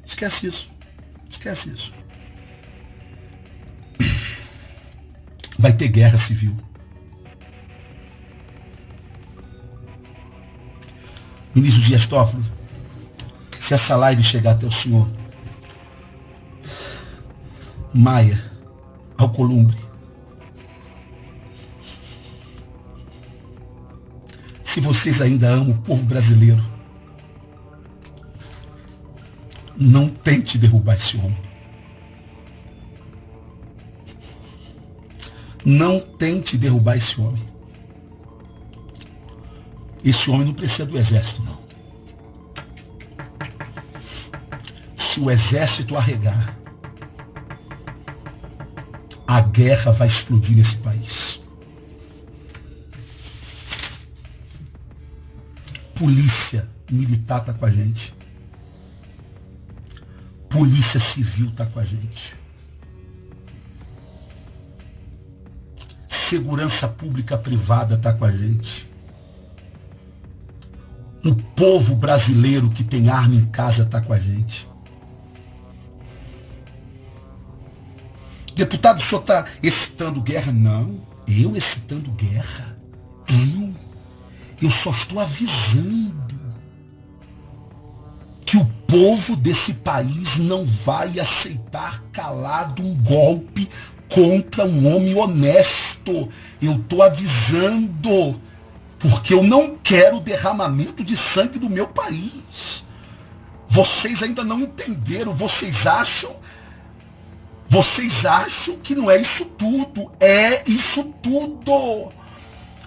Esquece isso. Esquece isso. Vai ter guerra civil. Ministro Dias Toffoli, se essa live chegar até o senhor, Maia, Alcolumbre, se vocês ainda amam o povo brasileiro, não tente derrubar esse homem. Não tente derrubar esse homem. Esse homem não precisa do exército, não. Se o exército arregar, a guerra vai explodir nesse país. Polícia militar está com a gente. Polícia civil está com a gente. Segurança pública privada está com a gente. O povo brasileiro que tem arma em casa está com a gente. Deputado, o senhor está excitando guerra? Não, eu excitando guerra? Eu só estou avisando que o povo desse país não vai aceitar calado um golpe contra um homem honesto. Eu estou avisando, porque eu não quero o derramamento de sangue do meu país. Vocês ainda não entenderam, vocês acham que não é isso tudo. É isso tudo.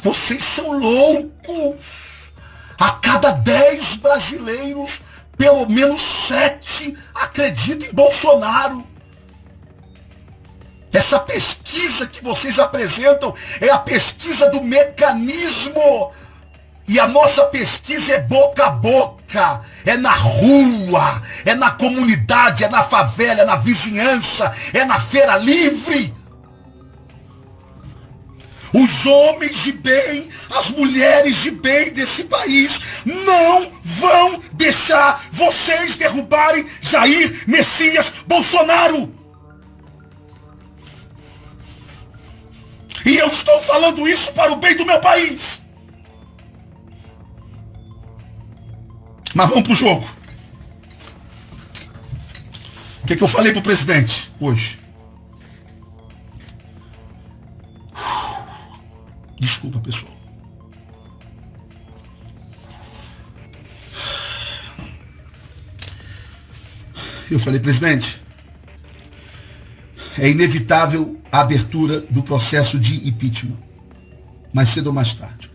Vocês são loucos. A cada 10 brasileiros, pelo menos 7 acreditam em Bolsonaro. Essa pesquisa que vocês apresentam é a pesquisa do mecanismo. E a nossa pesquisa é boca a boca, é na rua, é na comunidade, é na favela, é na vizinhança, é na feira livre. Os homens de bem, as mulheres de bem desse país não vão deixar vocês derrubarem Jair Messias Bolsonaro. E eu estou falando isso para o bem do meu país. Mas vamos para o jogo. O que eu falei para o presidente hoje? Desculpa, pessoal. Eu falei, presidente, é inevitável a abertura do processo de impeachment, mais cedo ou mais tarde.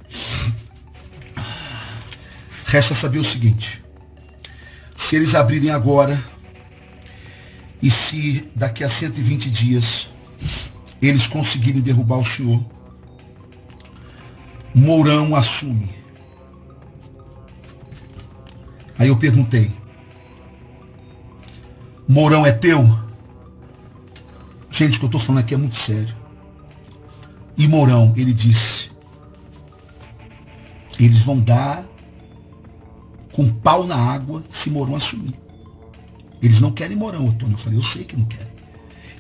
Resta saber o seguinte: se eles abrirem agora e se daqui a 120 dias eles conseguirem derrubar o senhor, Mourão assume. Aí eu perguntei, Mourão é teu? Gente, o que eu estou falando aqui é muito sério. E Mourão, ele disse, eles vão dar com pau na água se Mourão assumir. Eles não querem Mourão, Antônio. Eu falei, eu sei que não querem.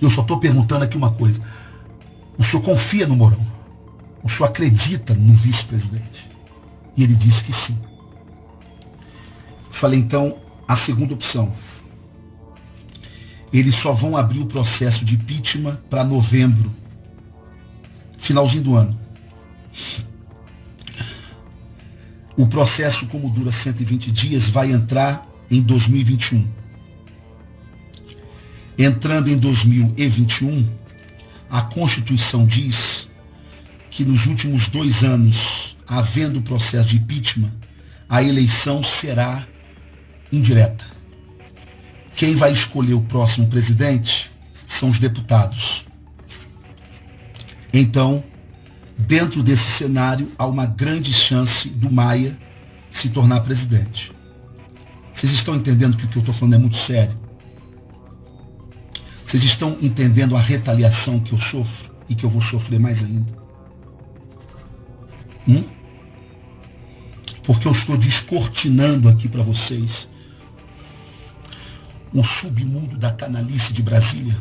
Eu só estou perguntando aqui uma coisa. O senhor confia no Mourão? O senhor acredita no vice-presidente? E ele disse que sim. Eu falei, então, a segunda opção. Eles só vão abrir o processo de impeachment para novembro. Finalzinho do ano. O processo, como dura 120 dias, vai entrar em 2021. Entrando em 2021, a Constituição diz que nos últimos 2 anos, havendo o processo de impeachment, a eleição será indireta. Quem vai escolher o próximo presidente são os deputados. Então, dentro desse cenário, há uma grande chance do Maia se tornar presidente. Vocês estão entendendo que o que eu estou falando é muito sério? Vocês estão entendendo a retaliação que eu sofro e que eu vou sofrer mais ainda? Porque eu estou descortinando aqui para vocês o submundo da canalice de Brasília.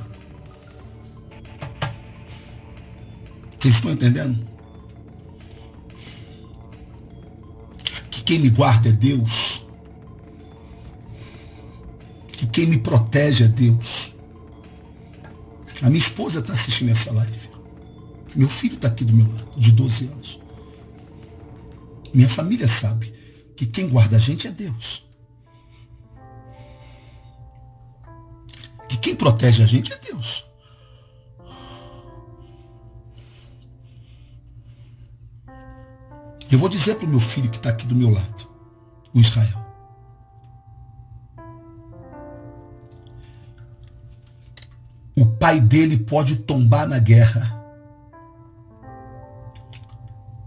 Vocês estão entendendo? Que quem me guarda é Deus. Que quem me protege é Deus. A minha esposa está assistindo essa live. Meu filho está aqui do meu lado, de 12 anos. Minha família sabe que quem guarda a gente é Deus. Que quem protege a gente é Deus. Eu vou dizer para o meu filho que está aqui do meu lado, o Israel. O pai dele pode tombar na guerra,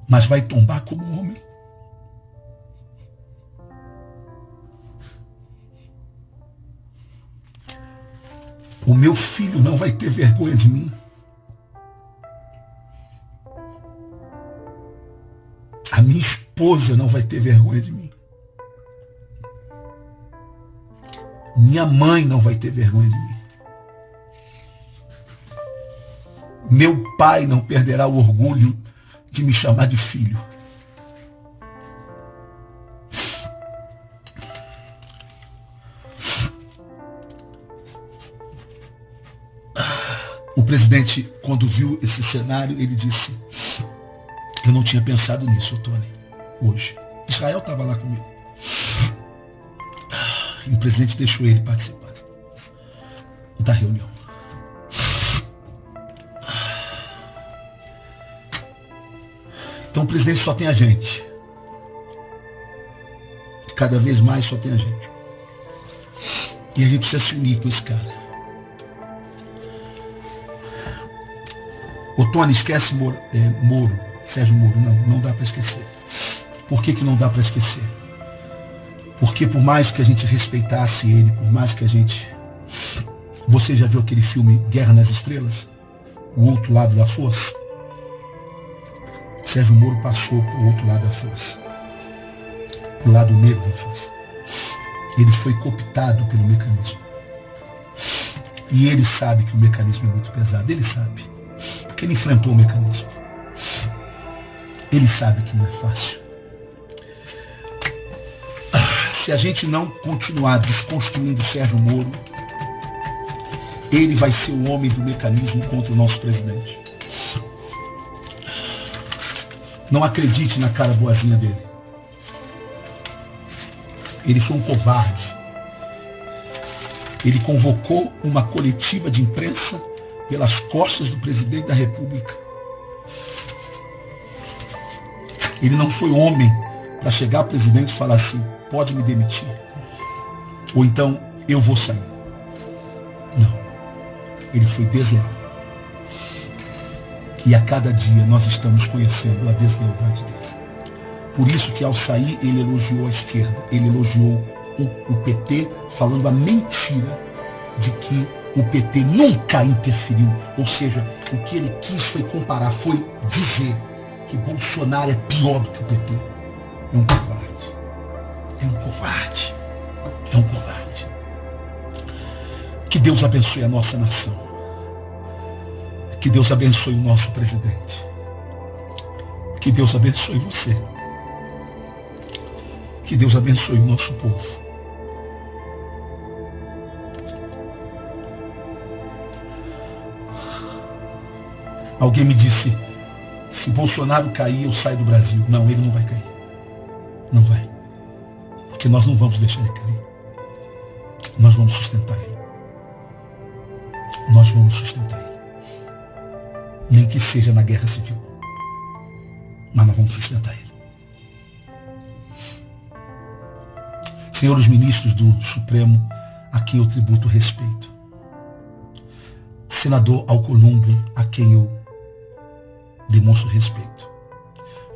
mas vai tombar como homem. O meu filho não vai ter vergonha de mim. A minha esposa não vai ter vergonha de mim. Minha mãe não vai ter vergonha de mim. Meu pai não perderá o orgulho de me chamar de filho. O presidente, quando viu esse cenário, ele disse: eu não tinha pensado nisso, Tony, hoje. Israel estava lá comigo. E o presidente deixou ele participar da reunião. Então o presidente só tem a gente. Cada vez mais só tem a gente. E a gente precisa se unir com esse cara. Ô Tony, esquece Moro, Sérgio Moro. Não dá para esquecer. Por que não dá para esquecer? Porque por mais que a gente respeitasse ele, por mais que a gente... Você já viu aquele filme Guerra nas Estrelas? O Outro Lado da Força? Sérgio Moro passou para o outro lado da força. Para o lado negro da força. Ele foi cooptado pelo mecanismo. E ele sabe que o mecanismo é muito pesado. Ele sabe. Porque ele enfrentou o mecanismo. Ele sabe que não é fácil. Se a gente não continuar desconstruindo Sérgio Moro, ele vai ser o homem do mecanismo contra o nosso presidente. Não acredite na cara boazinha dele. Ele foi um covarde. Ele convocou uma coletiva de imprensa pelas costas do presidente da República. Ele não foi homem para chegar ao presidente e falar assim: pode me demitir. Ou então, eu vou sair. Não. Ele foi desleal. E a cada dia nós estamos conhecendo a deslealdade dele. Por isso que ao sair ele elogiou a esquerda. Ele elogiou o PT, falando a mentira de que o PT nunca interferiu. Ou seja, o que ele quis foi comparar, foi dizer que Bolsonaro é pior do que o PT. É um covarde. É um covarde. É um covarde. Que Deus abençoe a nossa nação. Que Deus abençoe o nosso presidente. Que Deus abençoe você. Que Deus abençoe o nosso povo. Alguém me disse: se Bolsonaro cair, eu saio do Brasil. Não, ele não vai cair. Não vai. Porque nós não vamos deixar ele cair. Nós vamos sustentar ele. Nós vamos sustentar ele. Nem que seja na guerra civil. Mas nós vamos sustentar ele. Senhores ministros do Supremo, a quem eu tributo respeito. Senador Alcolumbre, a quem eu demonstro respeito.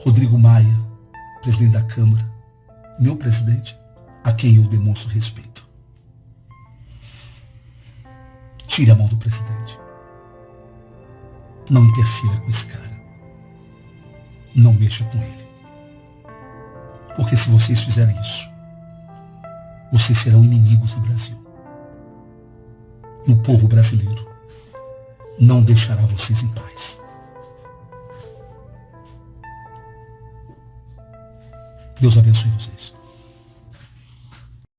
Rodrigo Maia, presidente da Câmara, meu presidente, a quem eu demonstro respeito. Tire a mão do presidente. Não interfira com esse cara. Não mexa com ele. Porque se vocês fizerem isso, vocês serão inimigos do Brasil. E o povo brasileiro não deixará vocês em paz. Deus abençoe vocês.